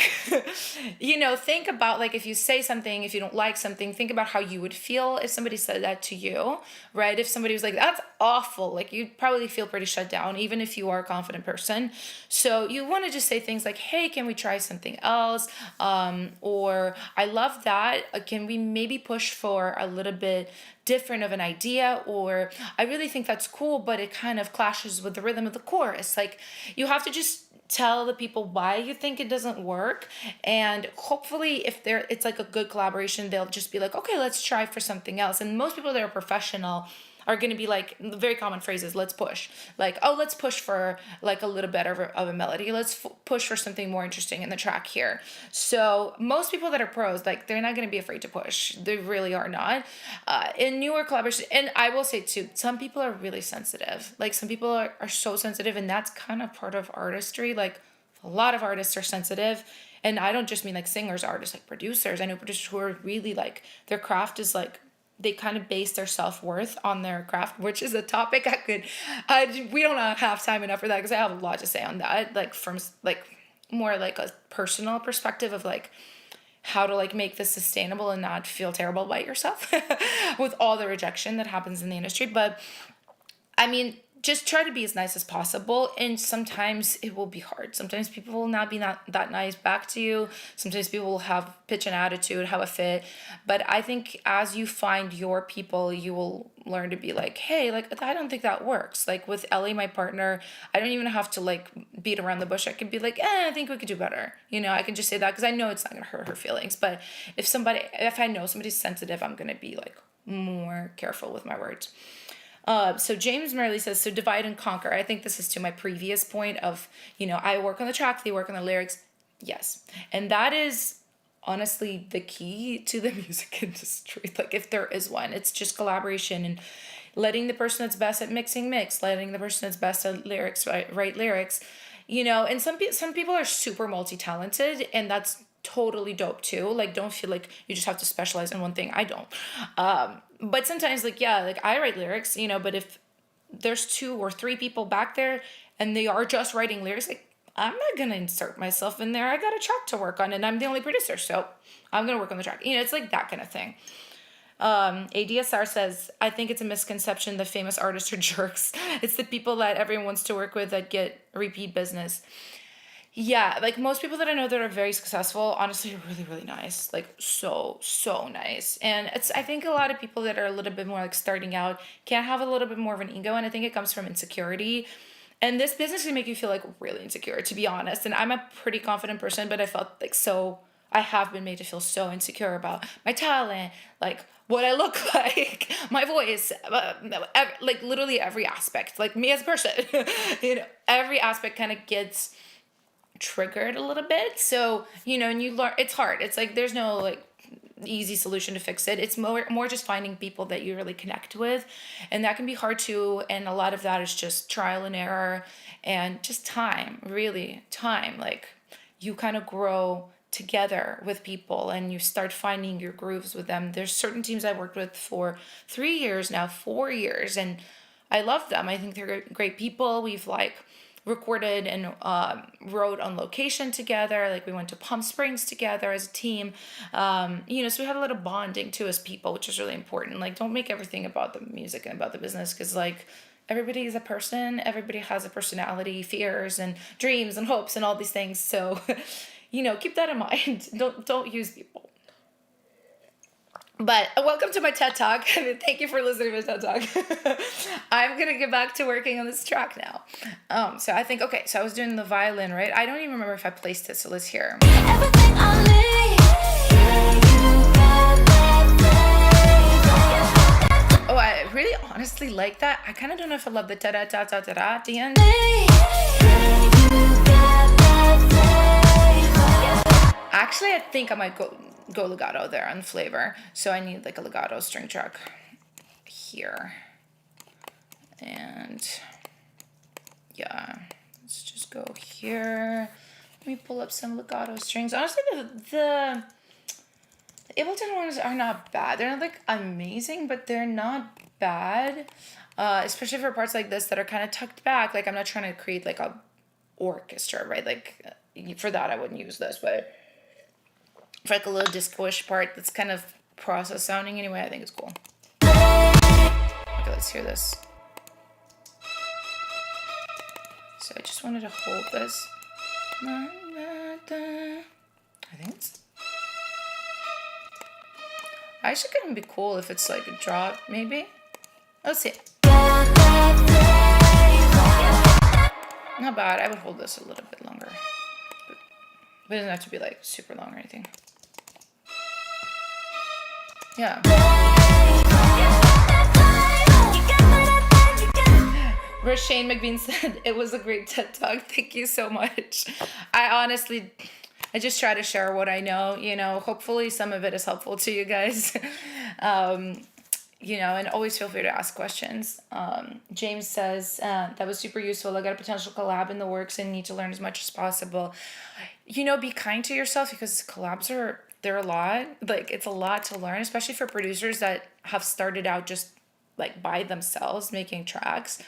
Think about like if you say something, if you don't like something, think about how you would feel if somebody said that to you, right? If somebody was like, that's awful, like you'd probably feel pretty shut down, even if you are a confident person. So you want to just say things like, hey, can we try something else? Or I love that. Can we maybe push for a little bit different of an idea? Or I really think that's cool, but it kind of clashes with the rhythm of the chorus. Like you have to just tell the people why you think it doesn't work, and hopefully if it's like a good collaboration, they'll just be like, okay, let's try for something else. And most people that are professional are going to be like, the very common phrases, let's push. Like, oh, let's push for like a little better of a melody. Let's push for something more interesting in the track here. So most people that are pros, like they're not going to be afraid to push. They really are not. In newer collaborations, and I will say too, some people are really sensitive. Like some people are so sensitive, and that's kind of part of artistry. Like a lot of artists are sensitive. And I don't just mean like singers, artists, like producers. I know producers who are really like, their craft is like, they kind of base their self-worth on their craft, which is a topic we don't have time enough for that because I have a lot to say on that, like from like more like a personal perspective of like how to like make this sustainable and not feel terrible about yourself with all the rejection that happens in the industry. But I mean, just try to be as nice as possible, and sometimes it will be hard. Sometimes people will not be that nice back to you. Sometimes people will have pitch and attitude, have a fit. But I think as you find your people, you will learn to be like, hey, like I don't think that works. Like with Ellie, my partner, I don't even have to like beat around the bush. I can be like, I think we could do better. I can just say that because I know it's not gonna hurt her feelings. But if I know somebody's sensitive, I'm gonna be like more careful with my words. So James Merley says, so divide and conquer. I think this is to my previous point of, I work on the track, they work on the lyrics. Yes. And that is honestly the key to the music industry. Like if there is one, it's just collaboration and letting the person that's best at mix, letting the person that's best at lyrics, write lyrics, and some people are super multi-talented, and that's totally dope too. Like don't feel like you just have to specialize in one thing. I don't. But sometimes like, yeah, like I write lyrics, but if there's 2 or 3 people back there and they are just writing lyrics, like, I'm not gonna insert myself in there. I got a track to work on and I'm the only producer, so I'm gonna work on the track. You know, it's like that kind of thing. ADSR says, I think it's a misconception that famous artists are jerks. It's the people that everyone wants to work with that get repeat business. Yeah, like most people that I know that are very successful, honestly, are really, really nice. Like so, so nice. And I think a lot of people that are a little bit more like starting out can have a little bit more of an ego. And I think it comes from insecurity. And this business can make you feel like really insecure, to be honest. And I'm a pretty confident person, but I felt like I have been made to feel so insecure about my talent, like what I look like, my voice, like literally every aspect, like me as a person, every aspect kind of gets triggered a little bit. So, and you learn, it's hard. It's like, there's no like easy solution to fix it. It's more just finding people that you really connect with. And that can be hard too. And a lot of that is just trial and error and just time, really time. Like you kind of grow together with people and you start finding your grooves with them. There's certain teams I've worked with for 3 years now, 4 years, and I love them. I think they're great people. We've like recorded and wrote on location together. Like we went to Palm Springs together as a team. So we had a little bonding too as people, which is really important. Like don't make everything about the music and about the business, because like everybody is a person. Everybody has a personality, fears and dreams and hopes and all these things. So keep that in mind. Don't use people. But welcome to my TED Talk. Thank you for listening to my TED Talk. I'm going to get back to working on this track now. So I think, so I was doing the violin, right? I don't even remember if I placed it, so let's hear. Everything I need, Oh, I really honestly like that. I kind of don't know if I love the ta-da-ta-ta-ta-da at the end. Actually, I think I might go legato there on flavor. So I need like a legato string track here. And yeah, let's just go here. Let me pull up some legato strings. Honestly, the Ableton ones are not bad. They're not like amazing, but they're not bad. Especially for parts like this that are kind of tucked back. Like I'm not trying to create like a orchestra, right? Like for that I wouldn't use this, but for like a little disco-ish part that's kind of process sounding anyway, I think it's cool. Okay, let's hear this. So I just wanted to hold this. I think it's... Actually, it could be cool if it's like a drop, maybe. Let's see. Not bad. I would hold this a little bit longer. But it doesn't have to be like super long or anything. Yeah. Shane McBean said, it was a great TED Talk. Thank you so much. I just try to share what I know, hopefully some of it is helpful to you guys. And always feel free to ask questions. James says, that was super useful. I got a potential collab in the works and need to learn as much as possible. Be kind to yourself, because collabs they're a lot. Like it's a lot to learn, especially for producers that have started out just like by themselves making tracks.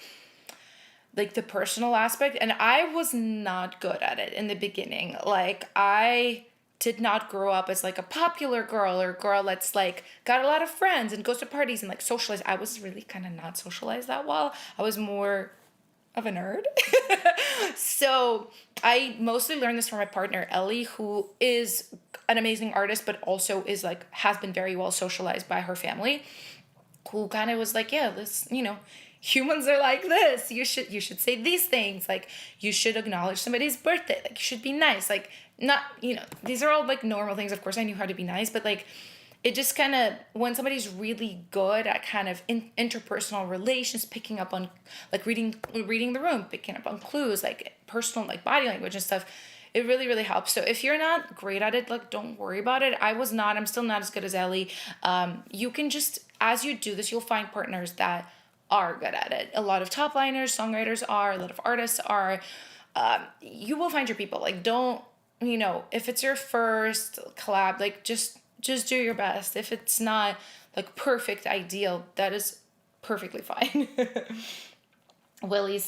Like the personal aspect. And I was not good at it in the beginning. Like I did not grow up as like a popular girl or girl that's like got a lot of friends and goes to parties and like socialize. I was really kind of not socialized that well. I was more of a nerd. So I mostly learned this from my partner, Ellie, who is an amazing artist, but also is like, has been very well socialized by her family, who kind of was like, yeah, this, humans are like this. You should say these things. Like you should acknowledge somebody's birthday. Like you should be nice. Like not, these are all like normal things. Of course I knew how to be nice, but like it just kind of, when somebody's really good at kind of interpersonal relations, picking up on like reading the room, picking up on clues, like personal, like body language and stuff, it really, really helps. So if you're not great at it, like don't worry about it. I'm still not as good as Ellie. You can just, as you do this, you'll find partners that are good at it. A lot of top liners, songwriters are, a lot of artists are. You will find your people. Like don't, if it's your first collab, like just do your best. If it's not like perfect ideal, that is perfectly fine. Willie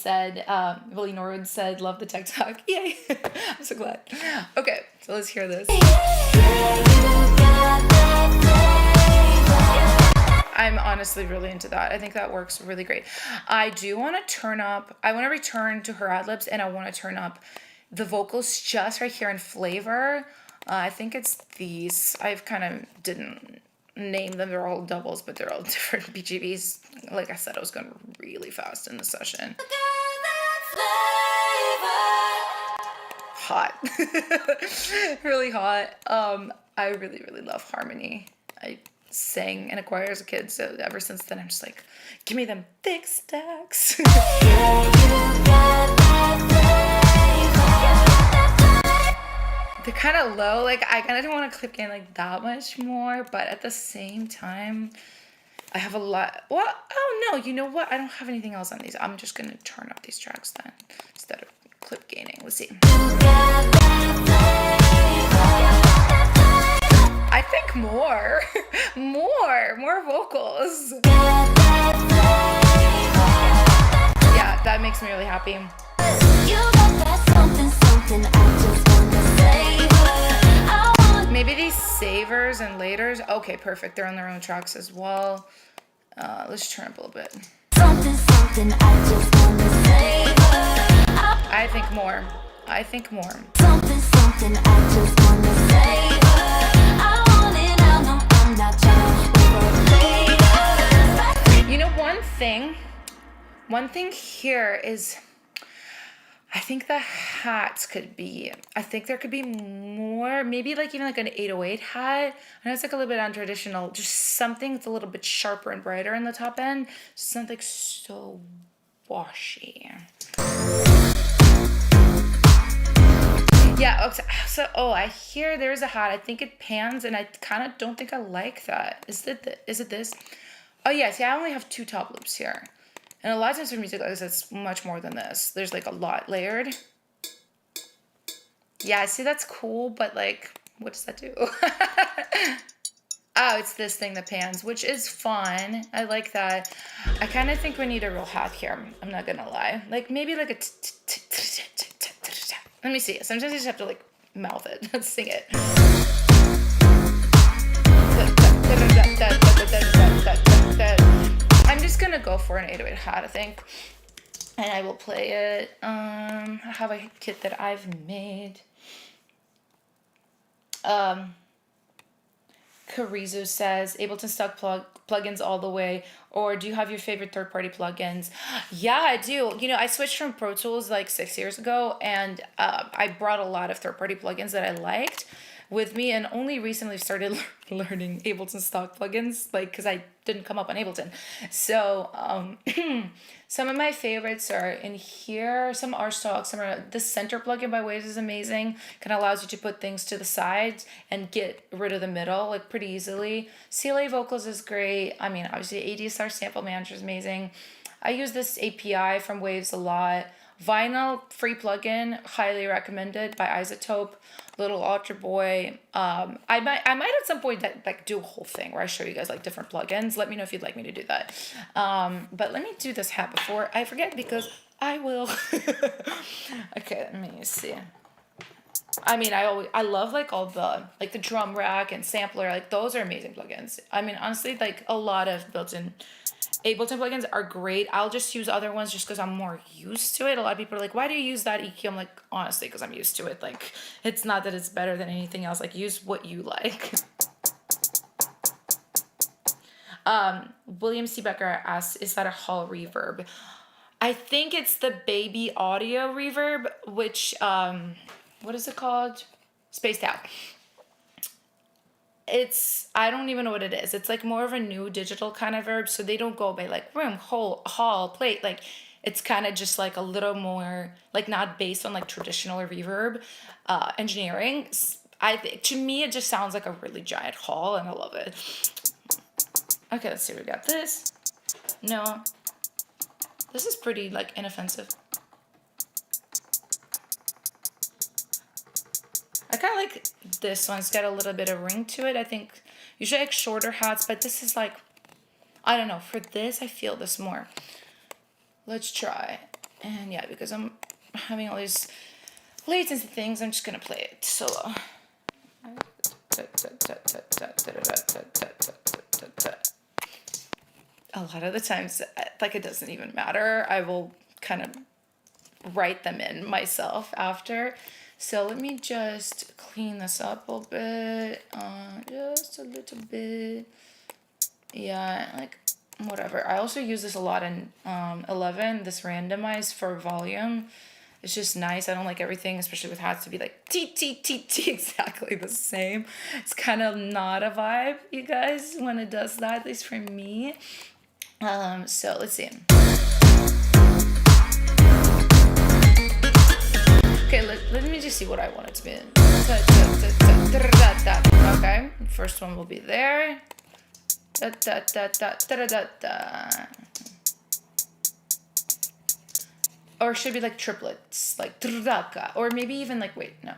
Norwood said, love the TikTok. Yay. I'm so glad. Okay, so let's hear this. I'm honestly really into that. I think that works really great. I do want to I want to return to her ad libs, and I want to turn up the vocals just right here in flavor. I think it's these. I've kind of didn't name them. They're all doubles, but they're all different BGBs. Like I said, I was going really fast in the session. Hot. Really hot. I really, really love harmony. I sang in a choir as a kid, so ever since then I'm just like, give me them thick stacks. They're kind of low. Like, I kind of don't want to clip gain like that much more, but at the same time, I have a lot. Well, oh no, you know what? I don't have anything else on these. I'm just gonna turn up these tracks then instead of clip gaining. Let's see. I think more vocals. Yeah, that makes me really happy. Maybe these savers and laters. Okay, perfect. They're on their own tracks as well. Let's turn up a little bit. I think more. I think more. You know, one thing here is, I think the hats could be, I think there could be more, maybe like even like an 808 hat. I know it's like a little bit untraditional, just something that's a little bit sharper and brighter in the top end. Something so washy. Yeah, okay, so, I hear there's a hat. I think it pans, and I kind of don't think I like that. Is it this? Oh, yeah, see, I only have 2 top loops here. And a lot of times for music like this, it's much more than this. There's like a lot layered. Yeah, see, that's cool, but like, what does that do? Oh, it's this thing that pans, which is fun. I like that. I kind of think we need a real hat here. I'm not gonna lie. Like maybe like a let me see. Sometimes you just have to like mouth it. Let's sing it. I'm just gonna go for an 808 hat, I think. And I will play it. I have a kit that I've made. Karizu says, Ableton stock plugins all the way, or do you have your favorite third-party plugins? Yeah, I do. You know, I switched from Pro Tools like 6 years ago, and I brought a lot of third-party plugins that I liked with me, and only recently started learning Ableton stock plugins, like, because I didn't come up on Ableton. So some of my favorites are in here. Some are stock, some are the center plugin by Waves is amazing. Kind of allows you to put things to the sides and get rid of the middle like pretty easily. CLA vocals is great. I mean, obviously ADSR sample manager is amazing. I use this API from Waves a lot. Vinyl free plugin, highly recommended by Isotope. Little Ultra Boy. I might at some point like do a whole thing where I show you guys like different plugins. Let me know if you'd like me to do that. But let me do this hat before I forget, because I will. Okay, let me see. I mean, I love like all the like the drum rack and sampler. Like those are amazing plugins. I mean, honestly, like a lot of built-in Ableton plugins are great. I'll just use other ones just because I'm more used to it. A lot of people are like, why do you use that EQ? I'm like, honestly, because I'm used to it. Like, it's not that it's better than anything else. Like, use what you like. William C. Becker asks, is that a hall reverb? I think it's the Baby Audio reverb, which, what is it called? Spaced Out. I don't even know what it is. It's like more of a new digital kind of verb. So they don't go by like room, hall, plate. Like it's kind of just like a little more like not based on like traditional reverb engineering. To me, it just sounds like a really giant hall, and I love it. Okay, let's see. We got this. No, this is pretty like inoffensive. I kind of like this one. It's got a little bit of ring to it. I think usually I like shorter hats, but this is like, I don't know. For this, I feel this more. let's try. And yeah, because I'm having all these latency things, I'm just gonna play it solo. A lot of the times, like, it doesn't even matter. I will kind of write them in myself after. So let me just clean this up a little bit, just a little bit. Yeah, like, whatever. I also use this a lot in 11, this randomize for volume. It's just nice. I don't like everything, especially with hats, to be like t exactly the same. It's kind of not a vibe, you guys, when it does that, at least for me. So let's see. Okay, let me just see what I want it to be. Okay, first one will be there. Or it should be like triplets, like or maybe even like, wait, no.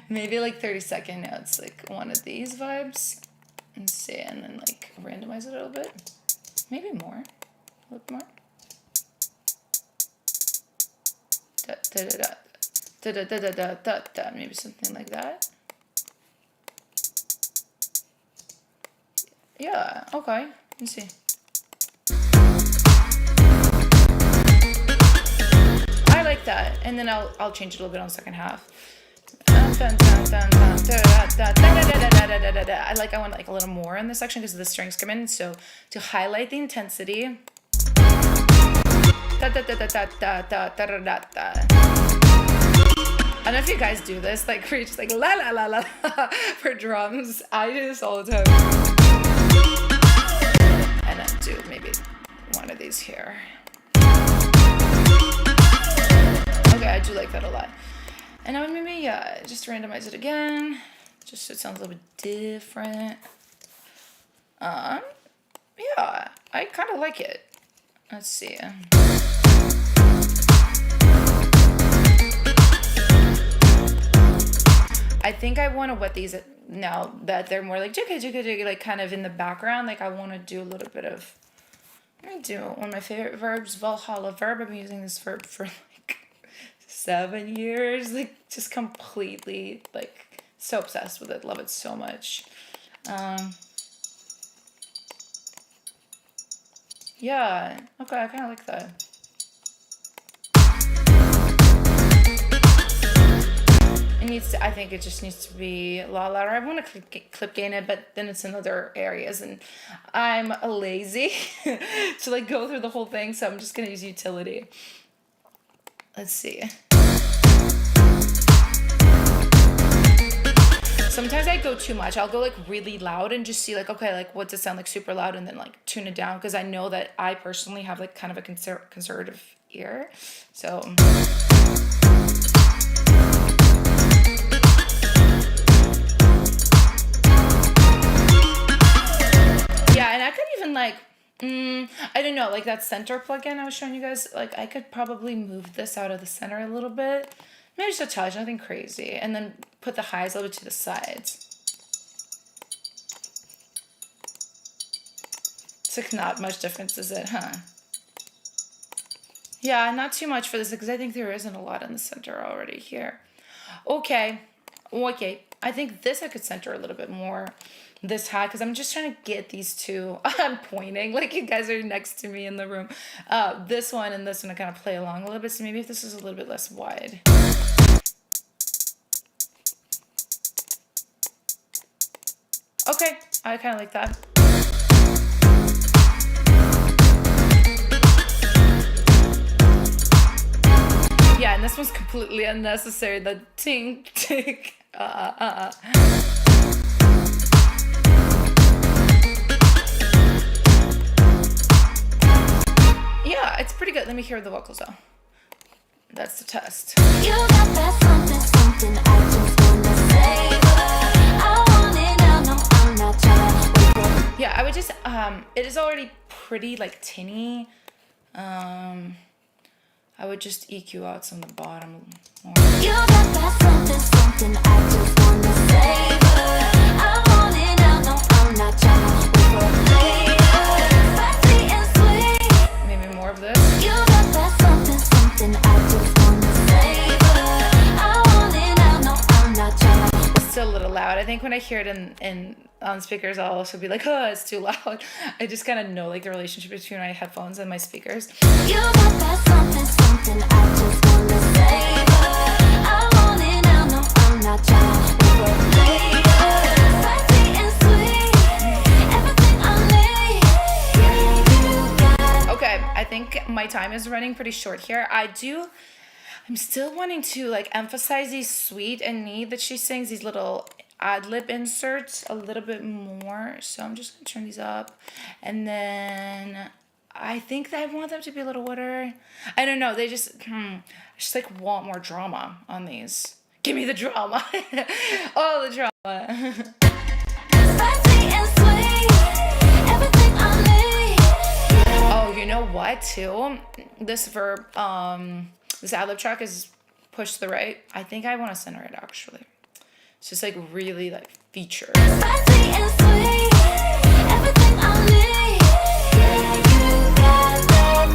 Maybe like 30-second notes, like one of these vibes. Let's see, and then like randomize it a little bit. Maybe more, a little more. Maybe something like that. Yeah, okay, let's see. I like that, and then I'll change it a little bit on the second half. I want like a little more in this section because the strings come in. So to highlight the intensity. I don't know if you guys do this, like where you just like la la la la for drums. I do this all the time. And then do maybe one of these here. Okay, I do like that a lot. And now maybe, yeah, just randomize it again, just so it sounds a little bit different. Yeah, I kind of like it. Let's see. I think I want to wet these now that they're more like jigga jigga jigga, like kind of in the background. Like I want to do a little bit of, let me do one of my favorite verbs, Valhalla verb. I've been using this verb for like 7 years, like just completely, like so obsessed with it. Love it so much. Yeah, okay, I kind of like that. It needs to, I think it just needs to be a lot louder. I want to clip gain it, but then it's in other areas, and I'm lazy to like go through the whole thing, so I'm just gonna use utility. Let's see. Sometimes I go too much. I'll go like really loud and just see like, okay, like what does it sound like super loud, and then like tune it down, because I know that I personally have like kind of a conservative ear. So yeah, and I could even like, I don't know, like that center plugin I was showing you guys, like I could probably move this out of the center a little bit. Maybe just a touch, nothing crazy. And then put the highs a little bit to the sides. It's like not much difference, is it, huh? Yeah, not too much for this, because I think there isn't a lot in the center already here. Okay. I think this I could center a little bit more. This high, because I'm just trying to get these two. I'm pointing like you guys are next to me in the room. This one and this one to kind of play along a little bit. So maybe if this is a little bit less wide. Okay, I kind of like that. Yeah, and this one's completely unnecessary. The tink tink. Yeah, it's pretty good. Let me hear the vocals though. That's the test. You got that something, something I just wanna savor. I want it now, no, I'm not trying to. Yeah, I would just, it is already pretty like tinny. I would just EQ out some of the bottom more. You got that something, something I just wanna savor. I want it now, no, I'm not trying to wait for later. Sexy and sweet. Maybe more of this. loud. I think when I hear it in on speakers, I'll also be like, oh, it's too loud. I just kind of know like the relationship between my headphones and my speakers. You got that something, something I just wanna savor. I want it now, no, I'm not trying to wait later. Spicy and sweet, everything I need. Yeah, you got. Okay, I think my time is running pretty short here. I'm still wanting to like emphasize these sweet and neat that she sings, these little ad-lib inserts a little bit more. So I'm just gonna turn these up. And then I think that I want them to be a little wetter. I don't know, they just, I just like want more drama on these. Give me the drama. All the drama. Spicy and sweet, everything I need. Oh, you know what too? This verb, this ad-lib track is push to the right. I think I want to center it actually. It's just like really like feature. Spicy and sweet, everything I need. Yeah, you got that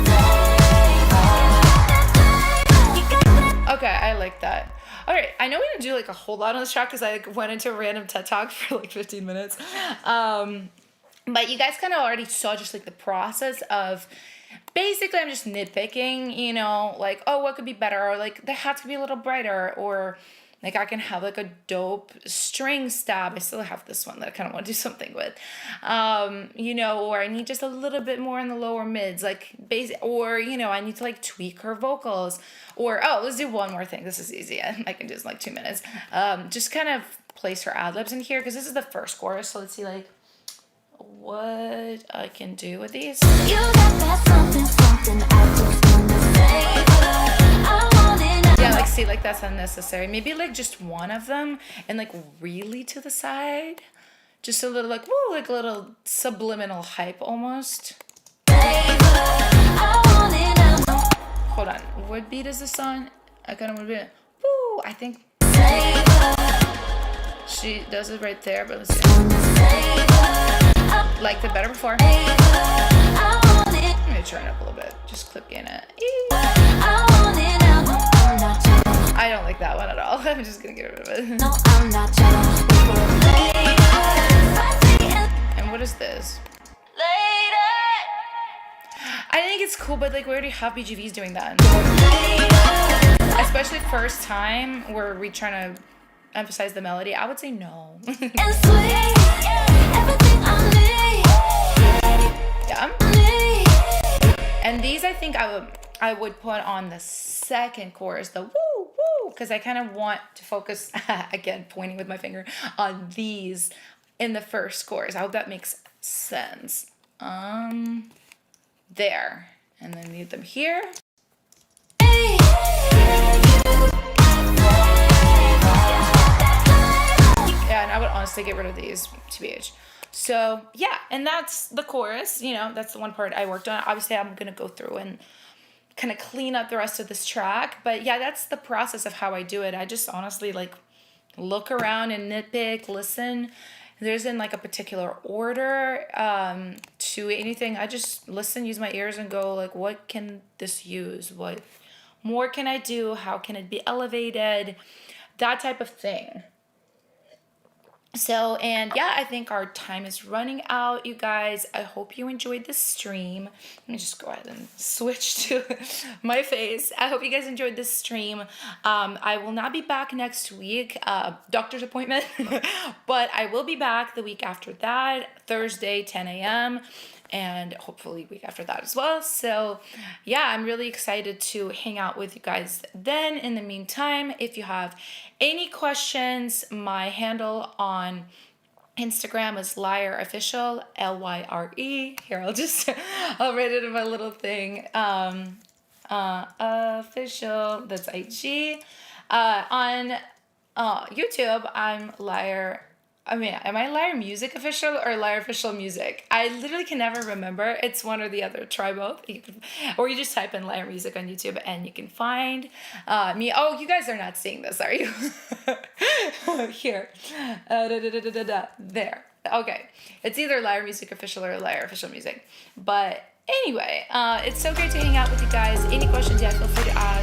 flavor. You got that. Okay, I like that. All right, I know we didn't do like a whole lot on this track because I like went into a random TED Talk for like 15 minutes. But you guys kind of already saw just like the process of basically I'm just nitpicking, you know, like, oh, what could be better? Or like the hats could be a little brighter, or like I can have like a dope string stab. I still have this one that I kind of want to do something with, you know, or I need just a little bit more in the lower mids, like basic, or, you know, I need to like tweak her vocals, or, oh, let's do one more thing. This is easy. I can do this in like 2 minutes. Just kind of place her ad libs in here because this is the first chorus. So let's see like what I can do with these. You got that something, something I just wanna savor. I want it now. Yeah, like see, like that's unnecessary. Maybe like just one of them and like really to the side. Just a little like, woo, like a little subliminal hype almost. I want it now. Hold on, what beat is this on? I kind of want to be, woo, I think she does it right there, but let's see. Liked it better before. I'm gonna turn it up a little bit. Just clip gain it. I don't like that one at all. I'm just gonna get rid of it. No, I'm not trying to. And what is this? I think it's cool, but like we already have BGVs doing that. Especially first time where we trying to emphasize the melody. I would say no. Yeah. And these I think I would put on the second chorus, the woo woo, because I kind of want to focus again, pointing with my finger on these in the first chorus. I hope that makes sense. There, and then need them here. Yeah, and I would honestly get rid of these, TBH. So yeah, and that's the chorus, you know, that's the one part I worked on. Obviously I'm gonna go through and kind of clean up the rest of this track, but yeah, that's the process of how I do it. I just honestly like look around and nitpick, listen. There isn't like a particular order to anything. I just listen, use my ears and go like, what can this use? What more can I do? How can it be elevated? That type of thing. So, and yeah, I think our time is running out, you guys. I hope you enjoyed this stream. Let me just go ahead and switch to my face. I hope you guys enjoyed this stream. I will not be back next week, doctor's appointment, but I will be back the week after that, Thursday, 10 a.m., and hopefully week after that as well. So yeah, I'm really excited to hang out with you guys then. In the meantime, if you have any questions, my handle on Instagram is lyreofficial, Lyre. Here, I'll write it in my little thing. Official, that's IG. On YouTube, I'm Lyre. I mean, am I Lyre Music Official or Lyre Official Music? I literally can never remember. It's one or the other. Try both. Or you just type in Lyre Music on YouTube and you can find me. Oh, you guys are not seeing this, are you? Here. There. Okay. It's either Lyre Music Official or Lyre Official Music. But anyway, it's so great to hang out with you guys. Any questions, yeah, feel free to ask.